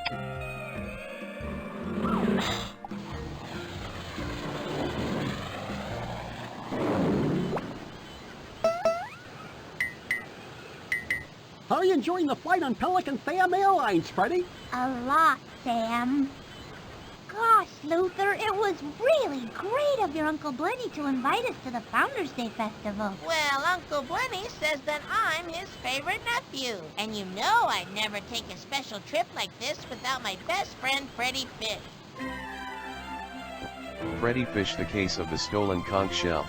How are you enjoying the flight on Pelican Sam Airlines, Freddi? A lot, Sam. Gosh, Luther, it was really great of your Uncle Blenny to invite us to the Founders Day Festival. Well, Uncle Blenny says that I'm his favorite nephew. And you know I'd never take a special trip like this without my best friend, Freddi Fish. Freddi Fish: The Case of the Stolen Conch Shell.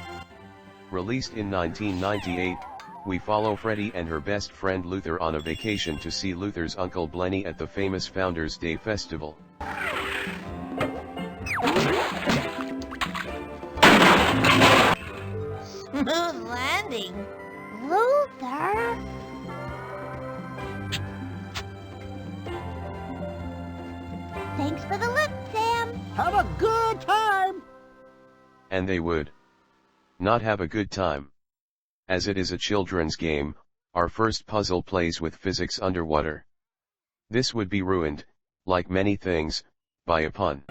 Released in 1998, we follow Freddi and her best friend Luther on a vacation to see Luther's Uncle Blenny at the famous Founders Day Festival. Smooth landing. Luther? Thanks for the lift, Sam. Have a good time! And they would not have a good time. As it is a children's game, our first puzzle plays with physics underwater. This would be ruined, like many things, by a pun.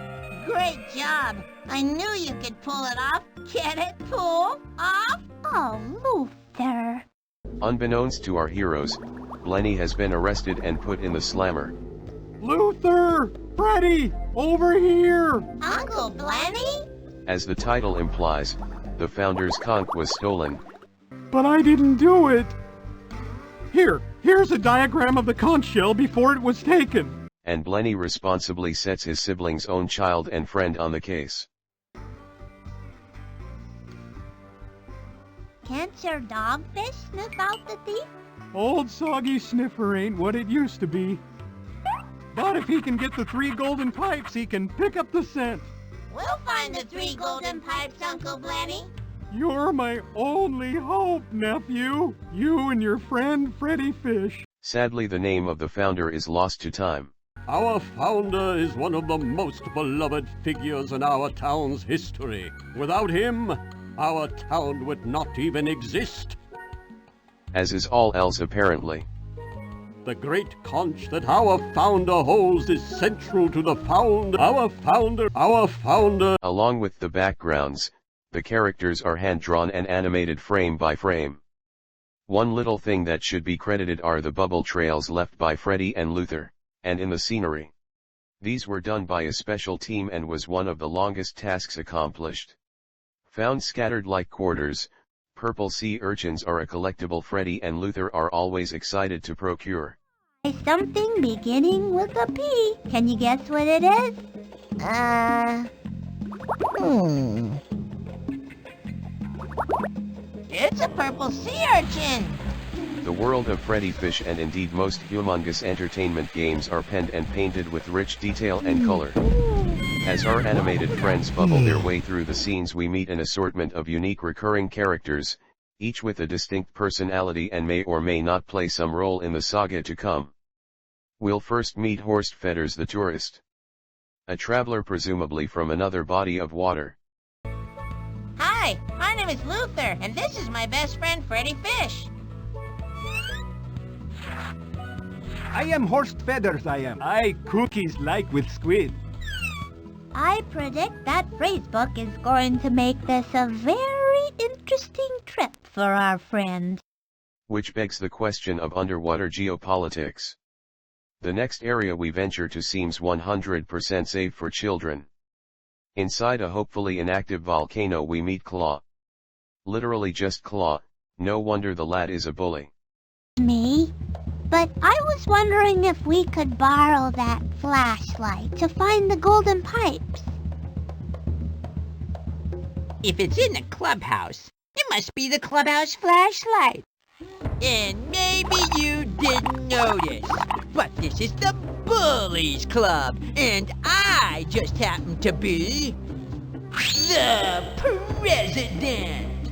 Great job. I knew you could pull it off. Get it? Pull off? Oh, Luther. Unbeknownst to our heroes, Blenny has been arrested and put in the slammer. Luther! Freddi! Over here! Uncle Blenny? As the title implies, the Founder's conch was stolen. But I didn't do it! Here's a diagram of the conch shell before it was taken. And Blenny responsibly sets his sibling's own child and friend on the case. Can't your dogfish sniff out the thief? Old Soggy Sniffer ain't what it used to be. But if he can get the 3 golden pipes, he can pick up the scent. We'll find the 3 golden pipes, Uncle Blenny. You're my only hope, nephew. You and your friend Freddi Fish. Sadly, the name of the founder is lost to time. Our founder is one of the most beloved figures in our town's history. Without him, our town would not even exist. As is all else apparently. The great conch that our founder holds is central to the our founder. Along with the backgrounds, the characters are hand-drawn and animated frame by frame. One little thing that should be credited are the bubble trails left by Freddi and Luther, and in the scenery. These were done by a special team and was one of the longest tasks accomplished. Found scattered like quarters, purple sea urchins are a collectible Freddi and Luther are always excited to procure. Something beginning with a P. Can you guess what it is? It's a purple sea urchin. The world of Freddi Fish and indeed most Humungous Entertainment games are penned and painted with rich detail and color. As our animated friends bubble their way through the scenes, we meet an assortment of unique recurring characters, each with a distinct personality and may or may not play some role in the saga to come. We'll first meet Horst Fedders the tourist. A traveler presumably from another body of water. Hi, my name is Luther, and this is my best friend Freddi Fish. I am Horst Fedders, I am. I cookies like with squid. I predict that phrase book is going to make this a very interesting trip for our friend. Which begs the question of underwater geopolitics. The next area we venture to seems 100% safe for children. Inside a hopefully inactive volcano we meet Claw. Literally just Claw, no wonder the lad is a bully. Me? But I was wondering if we could borrow that flashlight to find the golden pipes. If it's in the clubhouse, it must be the clubhouse flashlight. And maybe you didn't notice, but this is the Bullies Club, and I just happen to be the president.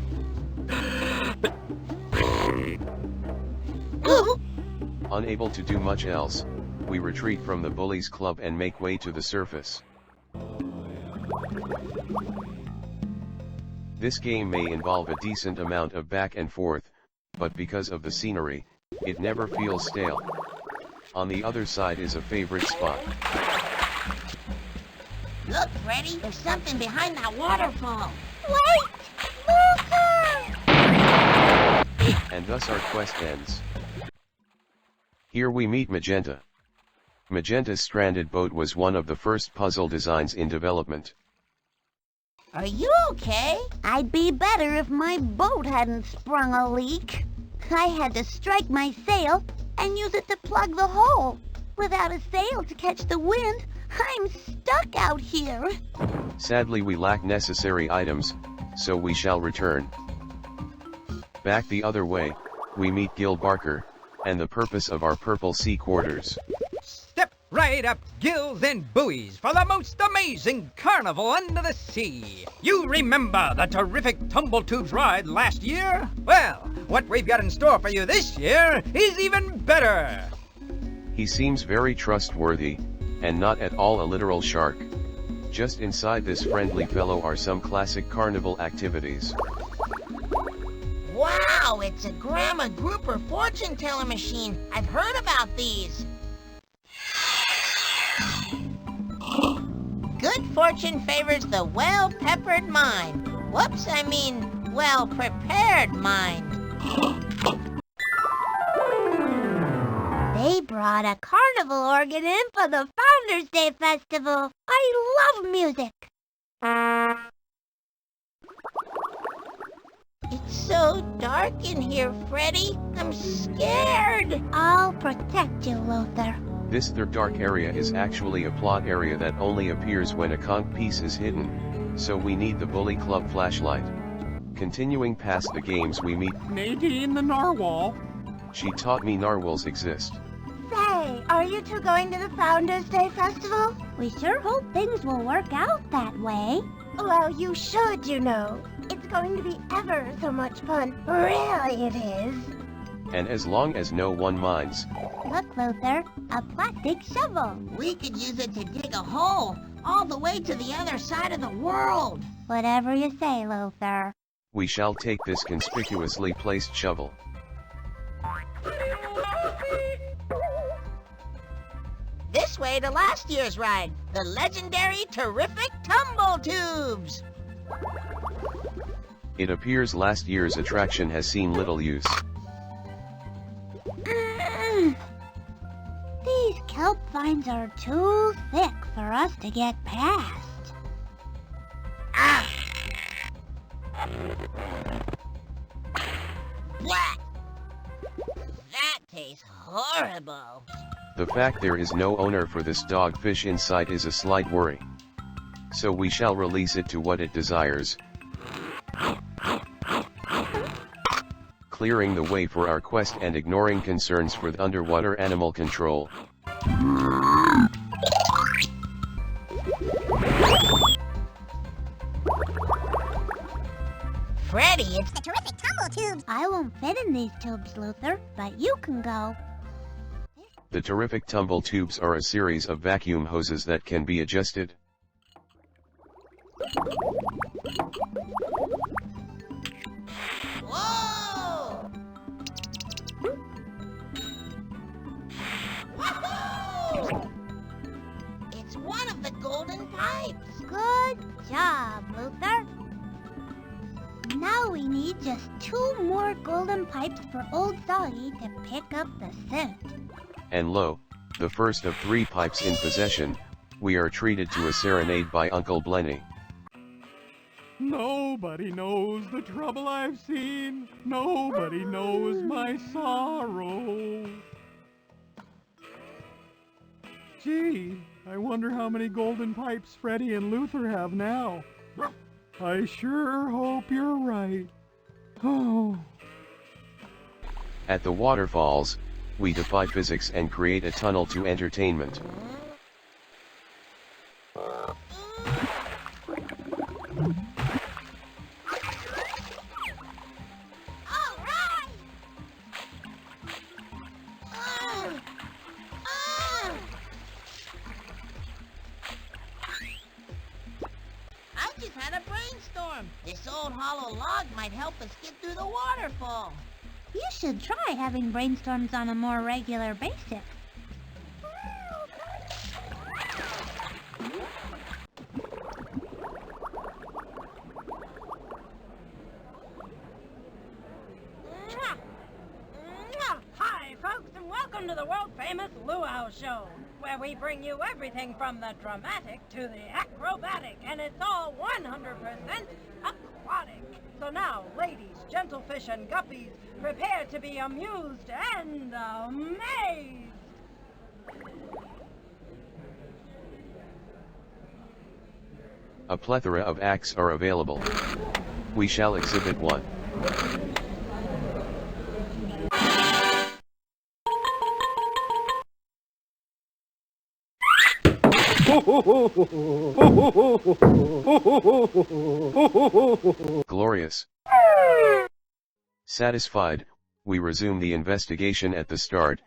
Unable to do much else, we retreat from the Bullies Club and make way to the surface. This game may involve a decent amount of back and forth, but because of the scenery, it never feels stale. On the other side is a favorite spot. Look, Freddy, there's something behind that waterfall. Wait! Luther! And thus our quest ends. Here we meet Magenta. Magenta's stranded boat was one of the first puzzle designs in development. Are you okay? I'd be better if my boat hadn't sprung a leak. I had to strike my sail and use it to plug the hole. Without a sail to catch the wind, I'm stuck out here. Sadly we lack necessary items, so we shall return. Back the other way, we meet Gil Barker, and the purpose of our Purple Sea quarters. Step right up, gills and buoys, for the most amazing carnival under the sea. You remember the terrific tumble tubes ride last year? Well, what we've got in store for you this year is even better. He seems very trustworthy, and not at all a literal shark. Just inside this friendly fellow are some classic carnival activities. Wow, it's a Grandma Grouper fortune teller machine. I've heard about these. Good fortune favors the well-peppered mind. Whoops, I mean well-prepared mind. They brought a carnival organ in for the Founders Day Festival. I love music. It's so dark in here, Freddy. I'm scared. I'll protect you, Luther. This third dark area is actually a plot area that only appears when a conch piece is hidden, so we need the Bully Club flashlight. Continuing past the games we meet Nadine the Narwhal. She taught me narwhals exist. Say, are you two going to the Founders Day Festival? We sure hope things will work out that way. Well, you should, you know. It's going to be ever so much fun. Really it is. And as long as no one minds. Look, Luther, a plastic shovel. We could use it to dig a hole all the way to the other side of the world. Whatever you say, Luther. We shall take this conspicuously placed shovel. This way to last year's ride, the legendary Terrific Tumble Tubes. It appears last year's attraction has seen little use. These kelp vines are too thick for us to get past. Ah! Blah! That tastes horrible. The fact there is no owner for this dogfish inside is a slight worry. So we shall release it to what it desires, clearing the way for our quest and ignoring concerns for the underwater animal control. Freddy, it's the Terrific Tumble Tubes. I won't fit in these tubes, Luther, but you can go. The Terrific Tumble Tubes are a series of vacuum hoses that can be adjusted. Whoa! Wahoo! It's one of the golden pipes. Good job, Luther. Now we need just 2 more golden pipes for Old Soggy to pick up the scent. And lo, the first of 3 pipes in possession, we are treated to a serenade by Uncle Blenny. Nobody knows the trouble I've seen. Nobody knows my sorrow. Gee, I wonder how many golden pipes Freddy and Luther have now. I sure hope you're right. Oh. At the waterfalls, we defy physics and create a tunnel to entertainment. I just had a brainstorm. This old hollow log might help us get through the waterfall. You should try having brainstorms on a more regular basis. Clubhouse Show, where we bring you everything from the dramatic to the acrobatic, and it's all 100% aquatic. So now, ladies, gentlefish, and guppies, prepare to be amused and amazed. A plethora of acts are available. We shall exhibit one. Glorious. Satisfied, we resume the investigation at the start.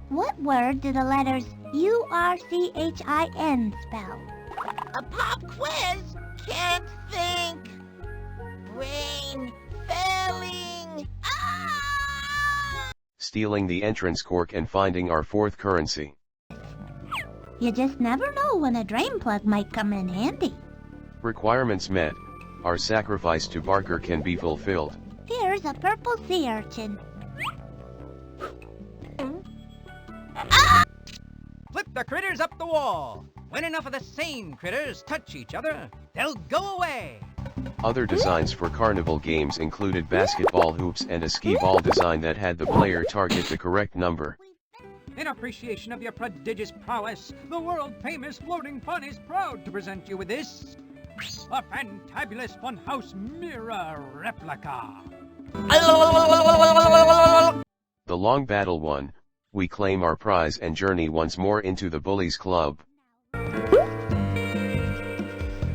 What word do the letters U-R-C-H-I-N spell? A pop quiz? Can't think. Brain failing. Ah! Stealing the entrance cork and finding our fourth currency. You just never know when a drain plug might come in handy. Requirements met. Our sacrifice to Barker can be fulfilled. Here's a purple sea urchin. Flip the critters up the wall. When enough of the same critters touch each other, they'll go away. Other designs for carnival games included basketball hoops and a skee ball design that had the player target the correct number. In appreciation of your prodigious prowess, the world-famous Floating Fun is proud to present you with this, a fantabulous funhouse mirror replica. The long battle won. We claim our prize and journey once more into the Bullies Club.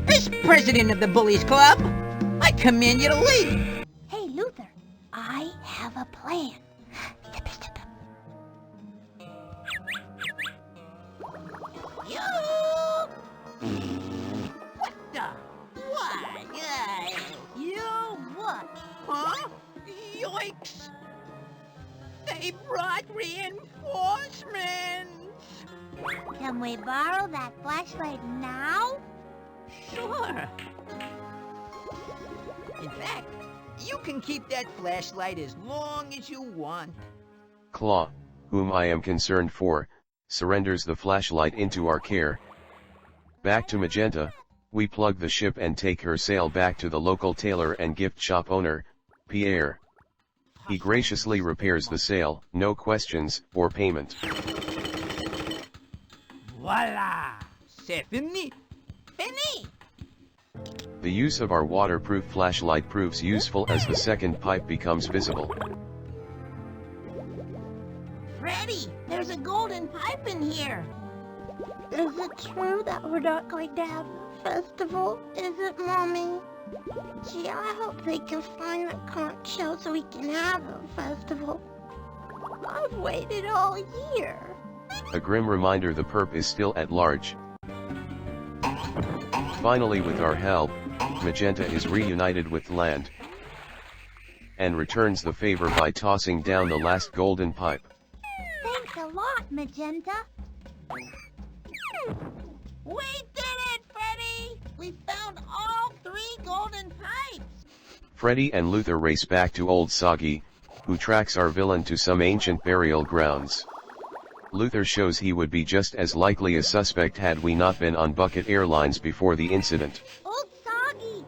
As president of the Bullies Club, I command you to leave. Hey, Luther, I have a plan. What the? Why? You what? Huh? Yoinks! They brought reinforcements! Can we borrow that flashlight now? Sure. In fact, you can keep that flashlight as long as you want. Claw, whom I am concerned for, surrenders the flashlight into our care. Back to Magenta, we plug the ship and take her sail back to the local tailor and gift shop owner, Pierre. He graciously repairs the sail, no questions or payment. Voila! C'est fini! Finny! The use of our waterproof flashlight proves useful as the second pipe becomes visible. Freddy, there's a golden pipe in here. Is it true that we're not going to have a festival? Is it, Mommy? Gee, I hope they can find the Conch show so we can have a festival. I've waited all year. A grim reminder the perp is still at large. Finally, with our help, Magenta is reunited with land. And returns the favor by tossing down the last golden pipe. Thanks a lot, Magenta. We did it, Freddy! We found all 3 golden pipes! Freddy and Luther race back to Old Soggy, who tracks our villain to some ancient burial grounds. Luther shows he would be just as likely a suspect had we not been on Bucket Airlines before the incident. Old Soggy!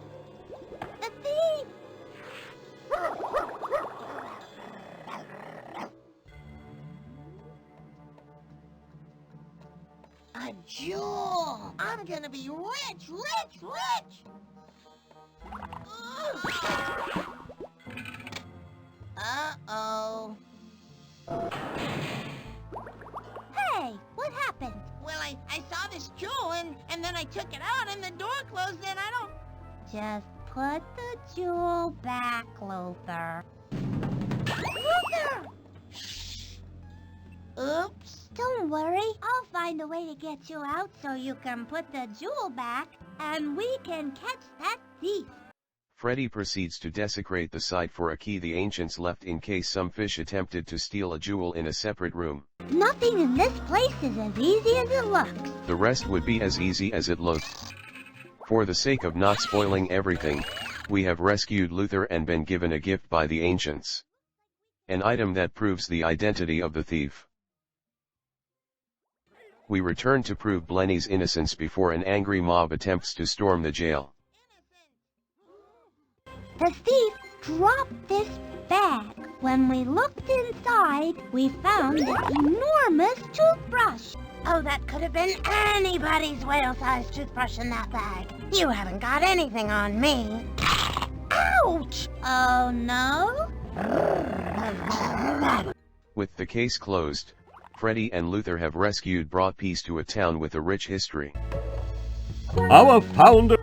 The thief! A jewel! I'm gonna be rich, rich, rich! Uh-oh. Hey, what happened? Well, I saw this jewel and then I took it out and the door closed and I don't... Just put the jewel back, Luther. Luther! Oops. Don't worry, I'll find a way to get you out so you can put the jewel back, and we can catch that thief. Freddy proceeds to desecrate the site for a key the ancients left in case some fish attempted to steal a jewel in a separate room. Nothing in this place is as easy as it looks. The rest would be as easy as it looked. For the sake of not spoiling everything, we have rescued Luther and been given a gift by the ancients. An item that proves the identity of the thief. We return to prove Blenny's innocence before an angry mob attempts to storm the jail. The thief dropped this bag. When we looked inside, we found this enormous toothbrush. Oh, that could have been anybody's whale-sized toothbrush in that bag. You haven't got anything on me. Ouch! Oh, no? With the case closed, Freddi and Luther have rescued brought peace to a town with a rich history. Our founder...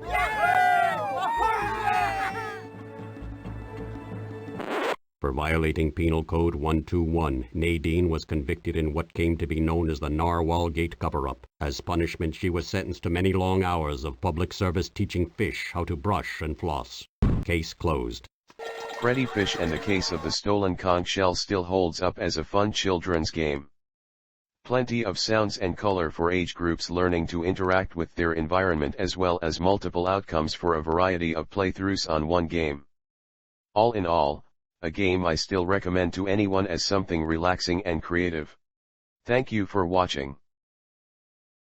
For violating Penal Code 121, Nadine was convicted in what came to be known as the Narwhal Gate cover-up. As punishment, she was sentenced to many long hours of public service teaching fish how to brush and floss. Case closed. Freddi Fish and the case of the stolen conch shell still holds up as a fun children's game. Plenty of sounds and color for age groups learning to interact with their environment, as well as multiple outcomes for a variety of playthroughs on one game. All in all, a game I still recommend to anyone as something relaxing and creative. Thank you for watching.